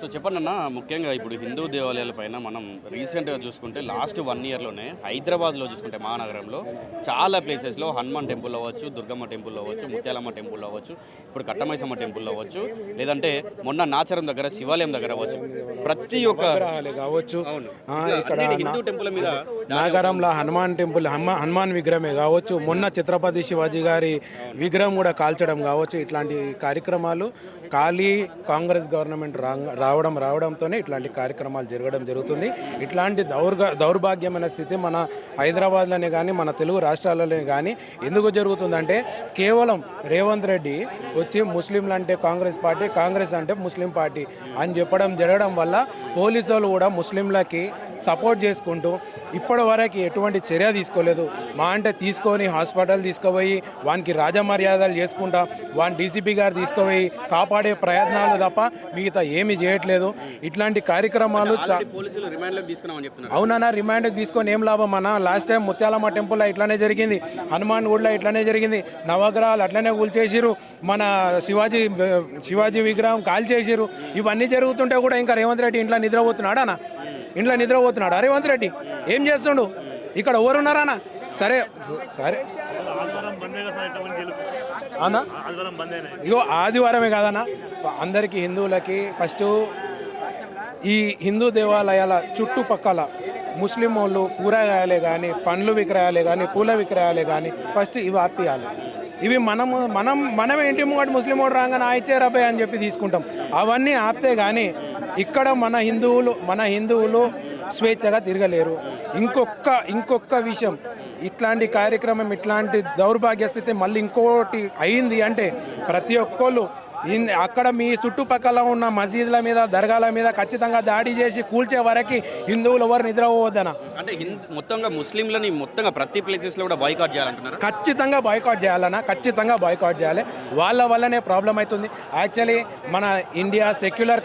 So చెప్పండి ముఖ్యంగా ఇప్పుడు హిందూ దేవాలయాల పైన మనం రీసెంట్గా చూసుకుంటే లాస్ట్ 1 ఇయర్లోనే హైదరాబాద్లో చూసుకుంటే మహానగరంలో చాలా ప్లేసెస్లో హనుమాన్ టెంపుల్ అవ్వచ్చు, దుర్గమ్మ టెంపుల్ అవ్వచ్చు, ముత్యాలమ్మ టెంపుల్ అవ్వచ్చు, ఇప్పుడు కట్టమైసమ్మ టెంపుల్ అవ్వచ్చు, లేదంటే మొన్న నాచరం దగ్గర శివాలయం దగ్గర అవ్వచ్చు, ప్రతి ఒక్క కావచ్చు ఇక్కడ హిందూ టెంపుల్ మీద నాగరంలో హనుమాన్ టెంపుల్ హనుమాన్ విగ్రహమే కావచ్చు, మొన్న ఛత్రపతి శివాజీ గారి విగ్రహం కూడా కాల్చడం కావచ్చు. ఇట్లాంటి కార్యక్రమాలు కాంగ్రెస్ గవర్నమెంట్ రావడంతోనే ఇట్లాంటి కార్యక్రమాలు జరుగుతుంది. ఇట్లాంటి దౌర్భాగ్యమైన స్థితి మన హైదరాబాద్లోనే కానీ మన తెలుగు రాష్ట్రాలలోనే కానీ ఎందుకు జరుగుతుందంటే కేవలం రేవంత్ రెడ్డి వచ్చి ముస్లింలు అంటే కాంగ్రెస్ పార్టీ, కాంగ్రెస్ అంటే ముస్లిం పార్టీ అని జరగడం వల్ల పోలీసులు కూడా ముస్లింలకి సపోర్ట్ చేసుకుంటూ ఇప్పటి వరకు ఎటువంటి చర్య తీసుకోలేదు. మా అంటే తీసుకొని హాస్పిటల్ తీసుకుపోయి వానికి రాజమర్యాదలు చేసుకుంటా వాని డీసీపీ గారు తీసుకుపోయి కాపాడే ప్రయత్నాలు తప్ప మిగతా ఏమీ చేయట్లేదు. ఇట్లాంటి కార్యక్రమాలు అవునన్నా రిమాండ్కి తీసుకొని ఏం లాభం అన్న. లాస్ట్ టైం ముత్యాలమ్మ టెంపుల్లో ఇట్లానే జరిగింది, హనుమాన్ గుడిలో ఇట్లానే జరిగింది, నవగ్రహాలు అట్లనే కూల్చేసిరు, మన శివాజీ విగ్రహం కాల్చేసిరు. ఇవన్నీ జరుగుతుంటే కూడా ఇంకా రేవంత్ రెడ్డి ఇంట్లో నిద్రపోతున్నాడా? ఇంట్లో నిద్రపోతున్నాడు రేవంత్ రెడ్డి? ఏం చేస్తుండు? ఇక్కడ ఎవరున్నారా? సరే అన్నా, ఇగో ఆదివారమే కాదన్నా, అందరికీ హిందువులకి ఫస్ట్ ఈ హిందూ దేవాలయాల చుట్టుపక్కల ముస్లిం వాళ్ళు కూరగాయలే కానీ, పండ్లు విక్రయాలే కానీ, పూల విక్రయాలే కానీ ఫస్ట్ ఇవి ఆపియాలి. ఇవి మనమే ఇంటి ముంగట ముస్లిం వాడు రాగానే ఇచ్చారు అబ్బాయి అని చెప్పి తీసుకుంటాం. అవన్నీ ఆపితే కానీ ఇక్కడ మన హిందువులు స్వేచ్ఛగా తిరగలేరు. ఇంకొక విషయం, ఇట్లాంటి కార్యక్రమం, ఇట్లాంటి దౌర్భాగ్య స్థితి మళ్ళీ ఇంకోటి అయింది అంటే ప్రతి ఒక్కళ్ళు అక్కడ మీ చుట్టుపక్కల ఉన్న మసీదుల మీద, దర్గాల మీద ఖచ్చితంగా దాడి చేసి కూల్చే వరకు హిందువులు ఎవరు నిద్రపోవద్దన. అంటే మొత్తంగా ముస్లింలని మొత్తంగా ప్రతి ప్లేసెస్లో కూడా బాయ్కాట్ చేయాలంటున్నారు. ఖచ్చితంగా బాయ్కాట్ చేయాలన్నా, ఖచ్చితంగా బాయ్కాట్ చేయాలి. వాళ్ళ వల్లనే ప్రాబ్లం అవుతుంది. యాక్చువల్లీ మన ఇండియా సెక్యులర్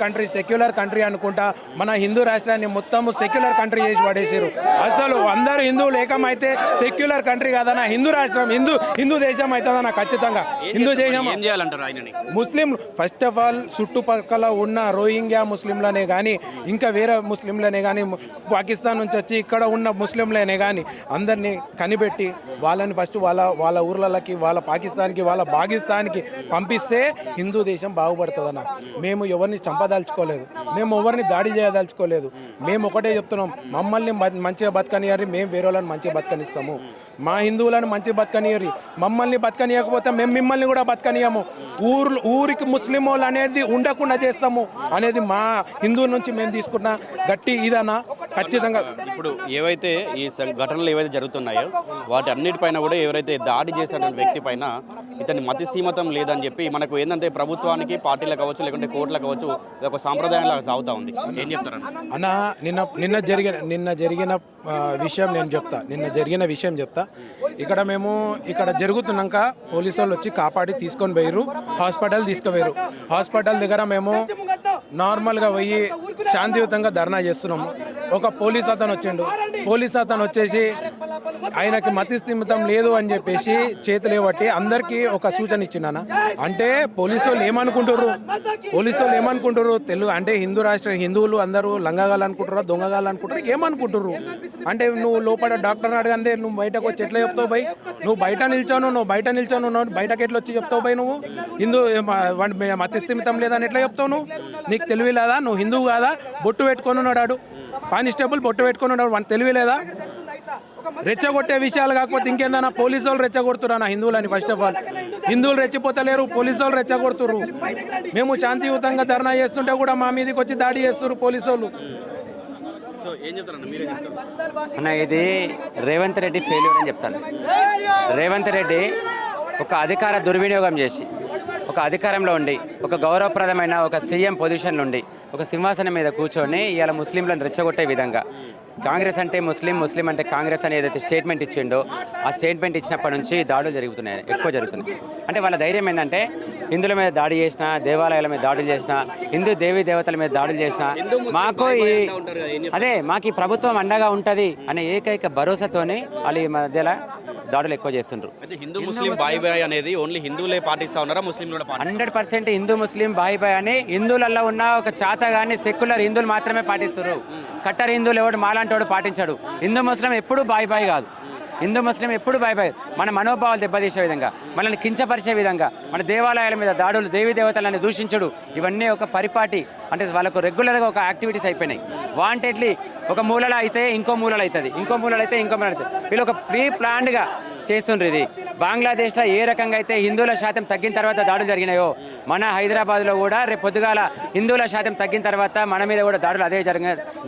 కంట్రీ అనుకుంటా మన హిందూ రాష్ట్రాన్ని మొత్తం సెక్యులర్ కంట్రీ చేసి పడేసారు. అసలు అందరూ హిందువులు ఏకమైతే సెక్యులర్ కంట్రీ కాదన్నా, హిందూ రాష్ట్రం హిందూ దేశం అవుతుందన్నా. ఖచ్చితంగా హిందూ దేశం. ఏం చేయాలంటారు ఆయనని? ముస్లిం ఫస్ట్ ఆఫ్ ఆల్ చుట్టుపక్కల ఉన్న రోహింగ్యా ముస్లింలనే కానీ, ఇంకా వేరే ముస్లింలనే కానీ, పాకిస్తాన్ నుంచి వచ్చి ఇక్కడ ఉన్న ముస్లింలనే కానీ అందరినీ కనిపెట్టి వాళ్ళని ఫస్ట్ వాళ్ళ ఊర్లకి, వాళ్ళ పాకిస్తాన్కి, వాళ్ళ పాకిస్తాన్కి పంపిస్తే హిందూ దేశం బాగుపడుతుందన్న. మేము ఎవరిని చంపదలుచుకోలేదు, మేము ఎవరిని దాడి చేయదలుచుకోలేదు. మేము ఒకటే చెప్తున్నాం, మమ్మల్ని మంచిగా బతకనియరి, మేము వేరే వాళ్ళని మంచిగా బతకనిస్తాము. మా హిందువులను మంచిగా బతకనియరి, మమ్మల్ని బతకనియకపోతే మేము మిమ్మల్ని కూడా బతకనియము. ఊరికి ముస్లిం వాళ్ళు అనేది ఉండకుండా చేస్తాము అనేది మా హిందూ నుంచి మేము తీసుకున్న గట్టి ఇదన్నా. ఖచ్చితంగా ఇప్పుడు ఏవైతే ఈ ఘటనలు ఏవైతే జరుగుతున్నాయో వాటి అన్నిటిపైన కూడా ఎవరైతే దాడి చేసిన వ్యక్తి పైన ఇతని మతిస్థీమతం లేదని చెప్పి మనకు ఏంటంటే ప్రభుత్వానికి, పార్టీలకు కావచ్చు, లేకుంటే కోర్టులకు కావచ్చు, ఇది ఒక సాంప్రదాయంలాగా సాగుతూ ఉంది. ఏం చెప్తారు అన్న? నిన్న జరిగిన విషయం నేను చెప్తా. ఇక్కడ జరుగుతున్నాక పోలీసు వాళ్ళు వచ్చి కాపాడి తీసుకొని పోయారు, హాస్పిటల్ తీసుకుపోయారు. హాస్పిటల్ దగ్గర మేము నార్మల్గా పోయి శాంతియుతంగా ధర్నా చేస్తున్నాము. ఒక పోలీస్ అతను వచ్చేసి ఆయనకి మతిస్థిమితం లేదు అని చెప్పేసి చేతులు ఇవ్వట్టి అందరికీ ఒక సూచన ఇచ్చిండన. అంటే పోలీసు వాళ్ళు ఏమనుకుంటారు తెలుగు అంటే హిందువులు అందరూ లంగగాలు అనుకుంటారా, దొంగగాలు అనుకుంటారు, ఏమనుకుంటారు అంటే నువ్వు లోపల డాక్టర్ని అడగందే నువ్వు బయటకు వచ్చి ఎట్లా చెప్తావు భయ్? నువ్వు బయట నిల్చాను బయటకు ఎట్లా వచ్చి చెప్తావు భయ్? నువ్వు హిందూ మతిస్థిమితం లేదని ఎట్లా చెప్తావు? నీకు తెలివి లేదా? నువ్వు హిందువు కాదా? బొట్టు పెట్టుకొని ఉన్నాడు కానిస్టేబుల్, బొట్టు పెట్టుకొని ఉన్నాడు, వాడిని తెలివి లేదా? రెచ్చగొట్టే విషయాలు కాకపోతే ఇంకేందన్నా పోలీసు వాళ్ళు రెచ్చగొడుతున్నా హిందువులని. ఫస్ట్ ఆఫ్ ఆల్ హిందువులు రెచ్చిపోతలేరు, పోలీసు వాళ్ళు రెచ్చగొడుతుర్రు. మేము శాంతియుతంగా ధర్నా చేస్తుంటే కూడా మా మీదకి వచ్చి దాడి చేస్తున్నారు పోలీసు వాళ్ళు. అన్న, ఇది రేవంత్ రెడ్డి ఫెయిల్యూర్ అని చెప్తాను. రేవంత్ రెడ్డి ఒక అధికార దుర్వినియోగం చేసి, ఒక అధికారంలో ఉండి, ఒక గౌరవప్రదమైన ఒక సీఎం పొజిషన్లో ఉండి, ఒక సింహాసనం మీద కూర్చొని ఇవాళ ముస్లింలను రెచ్చగొట్టే విధంగా కాంగ్రెస్ అంటే ముస్లిం అంటే కాంగ్రెస్ అని ఏదైతే స్టేట్మెంట్ ఇచ్చిండో ఆ స్టేట్మెంట్ ఇచ్చినప్పటి నుంచి దాడులు ఎక్కువ జరుగుతున్నాయి. అంటే వాళ్ళ ధైర్యం ఏంటంటే హిందువుల మీద దాడి చేసినా, దేవాలయాల మీద దాడులు చేసినా, హిందూ దేవీ దేవతల మీద దాడులు చేసినా మాకు ఈ ప్రభుత్వం అండగా ఉంటుంది అనే ఏకైక భరోసాతోని వాళ్ళు ఈ మధ్యలో దాడులు ఎక్కువ చేస్తుండ్రు. అయితే హిందూ ముస్లిం బాయ్ బాయ్ అనేది ఓన్లీ హిందువులే పాటిస్తా ఉన్నారా, ముస్లింలు కూడా 100% హిందూ ముస్లిం బాయ్ బాయ్ అని హిందువులలో ఉన్న ఒక చాతగాని సెక్యులర్ హిందువులు మాత్రమే పాటిస్తారు. కట్టర్ హిందువులు ఎవడు మాలాంటి వాడు పాటించాడు. హిందూ ముస్లిం ఎప్పుడు బాయ్ బాయ్ కాదు. హిందూ ముస్లిం ఎప్పుడు బాయ్ బాయ్. మన మనోభావాలు దెబ్బతీసే విధంగా, మనల్ని కించపరిచే విధంగా, మన దేవాలయాల మీద దాడులు, దేవీ దేవతలను దూషించడు, ఇవన్నీ ఒక పరిపాటి అంటే వాళ్ళకు రెగ్యులర్గా ఒక యాక్టివిటీస్ అయిపోయినాయి. వాంటెడ్లీ ఒక మూలలో అయితే ఇంకో మూలలో అవుతుంది, ఇంకో మూలలో అయితే ఇంకో మూలలో అవుతుంది. వీళ్ళు ఒక ప్రీ ప్లాన్డ్గా చేస్తుండ్రు. ఇది బంగ్లాదేశ్లో ఏ రకంగా అయితే హిందువుల శాతం తగ్గిన తర్వాత దాడులు జరిగినాయో, మన హైదరాబాద్లో కూడా రేపు పొద్దుగాల హిందువుల శాతం తగ్గిన తర్వాత మన మీద కూడా దాడులు అదే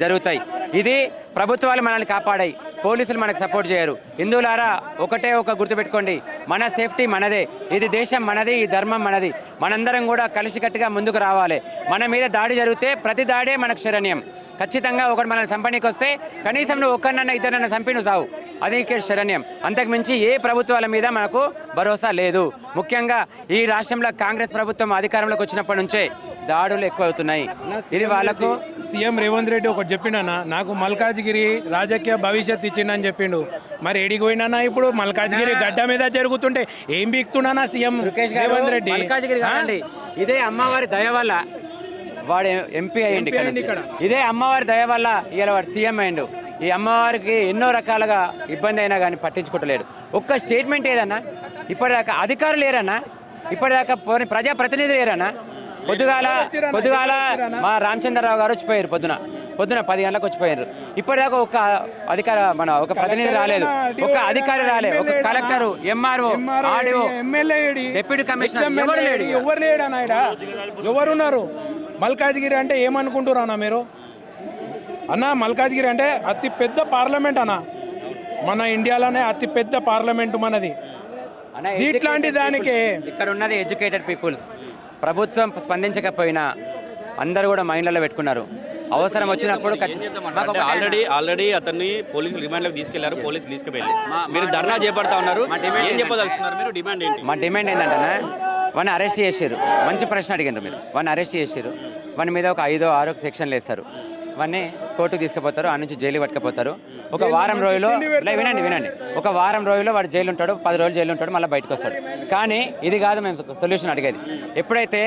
జరుగుతాయి. ఇది ప్రభుత్వాలు మనల్ని కాపాడాయి, పోలీసులు మనకు సపోర్ట్ చేయరు. హిందువులారా ఒకటే ఒక గుర్తుపెట్టుకోండి, మన సేఫ్టీ మనదే, ఇది దేశం మనది, ఈ ధర్మం మనది. మనందరం కూడా కలిసికట్టుగా ముందుకు రావాలి. మన మీద దాడి జరిగితే ప్రతి దాడే మనకు శరణ్యం. ఖచ్చితంగా ఒకటి మనల్ని చంపనీకి వస్తే కనీసం నువ్వు ఒక్కరినన్నా ఇద్దరన్నా చంపి నువ్వు సావు, అది శరణ్యం. అంతకుమించి ఏ ప్రభుత్వాల మీద మనకు భరోసా లేదు. ముఖ్యంగా ఈ రాష్ట్రంలో కాంగ్రెస్ ప్రభుత్వం అధికారంలోకి వచ్చినప్పటి నుంచే దాడులు ఎక్కువ అవుతున్నాయి. ఇది వాళ్ళకు సీఎం రేవంత్ రెడ్డి ఒకటి చెప్పిండన్నా, నాకు మల్కాజ్గిరి రాజకీయ భవిష్యత్ ఇచ్చిండని చెప్పిండు. మరి ఎడికి పోయినా ఇప్పుడు మల్కాజ్గిరి గడ్డ మీద జరుగుతుంటే ఏం బీక్తున్నానా సీఎం రేవంత్ రెడ్డి? మల్కాజ్గిరి కాదండి, ఇదే అమ్మవారి దయ వల్ల వాడు ఎంపీ అయ్యిండు ఇక్కడ. ఇదే అమ్మవారి దయ వల్ల ఇవాళ వాడు సీఎం అయ్యిండు. ఈ అమ్మవారికి ఎన్నో రకాలుగా ఇబ్బంది అయినా కానీ పట్టించుకోవట్లేదు. ఒక్క స్టేట్మెంట్ ఏదన్నా ఇప్పటిదాకా అధికారులు లేరన్నా, ఇప్పటిదాకా ప్రజాప్రతినిధులు లేరన్నా. పొద్దుగాల మా రామచంద్రరావు గారు వచ్చిపోయారు, పొద్దున 10 గంటలకు వచ్చిపోయారు. ఇప్పటిదాకా ఒక ప్రతినిధి రాలేదు, ఒక అధికారి రాలేదు, ఒక collector, MRO, RDO, deputy commissioner ఎవరు లేడన్నా? ఎవరున్నారు? మల్కాజ్గిరి అంటే ఏమనుకుంటున్నారు అన్న మీరు? అన్న మల్కాజ్గిరి అంటే అతి పెద్ద పార్లమెంట్ అన్న, మన ఇండియాలోనే అతి పెద్ద పార్లమెంట్ మనది. ఇట్లాంటి దానికే ఇక్కడ ఉన్నది ఎడ్యుకేటెడ్ పీపుల్స్. ప్రభుత్వం స్పందించకపోయినా అందరూ కూడా మైండ్లలో పెట్టుకున్నారు. అవసరం వచ్చినప్పుడు ఆల్రెడీ అతన్ని పోలీసులు రిమాండ్లోకి తీసుకెళ్లారు, పోలీసులు తీసుకుపోయింది. మీరు ధర్నా చేపడతా ఉన్నారు, ఏం చెప్పదలుచుకున్నారు? మీరు డిమాండ్ ఏంటి? మా డిమాండ్ ఏంటంటే వాడిని అరెస్ట్ చేసారు. మంచి ప్రశ్న అడిగారు మీరు. వాడిని అరెస్ట్ చేసారు, వాని మీద ఒక 5-6 సెక్షన్లు వేస్తారు. వాడిని కోర్టుకు తీసుకుపోతారు, ఆ నుంచి జైలు పట్టుకుపోతారు. ఒక వారం రోజులు వినండి, ఒక వారం రోజుల్లో వాడు జైలు ఉంటాడు, 10 రోజులు జైలు ఉంటాడు, మళ్ళీ బయటకు వస్తాడు. కానీ ఇది కాదు మేము సొల్యూషన్ అడిగేది. ఎప్పుడైతే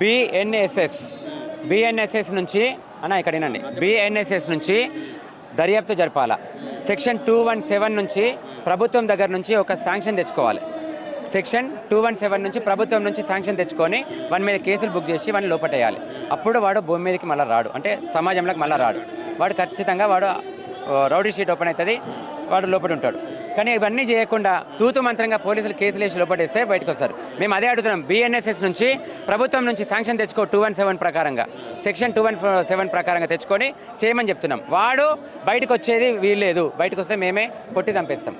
బిఎన్ఎస్ఎస్ నుంచి ఇక్కడ వినండి, బిఎన్ఎస్ఎస్ నుంచి దర్యాప్తు జరపాలా. సెక్షన్ 217 నుంచి ప్రభుత్వం దగ్గర నుంచి ఒక శాంక్షన్ తెచ్చుకోవాలి. సెక్షన్ 217 నుంచి ప్రభుత్వం నుంచి శాంక్షన్ తెచ్చుకొని వాని మీద కేసులు బుక్ చేసి వాడిని లోపటేయాలి. అప్పుడు వాడు భూమి మీదకి మళ్ళీ రాడు, అంటే సమాజంలోకి మళ్ళీ రాడు. వాడు ఖచ్చితంగా రౌడీ షీట్ ఓపెన్ అవుతుంది, వాడు లోపల ఉంటాడు. కానీ ఇవన్నీ చేయకుండా తూతు మంత్రంగా పోలీసులు కేసులు వేసి లోపడేస్తే బయటకు వస్తారు. మేము అదే అడుగుతున్నాం, బిఎన్ఎస్ఎస్ నుంచి ప్రభుత్వం నుంచి శాంక్షన్ తెచ్చుకో 217 ప్రకారంగా, సెక్షన్ 217 ప్రకారంగా తెచ్చుకొని చేయమని చెప్తున్నాం. వాడు బయటకు వచ్చేది వీల్లేదు, బయటకు వస్తే మేమే కొట్టి చంపేస్తాం.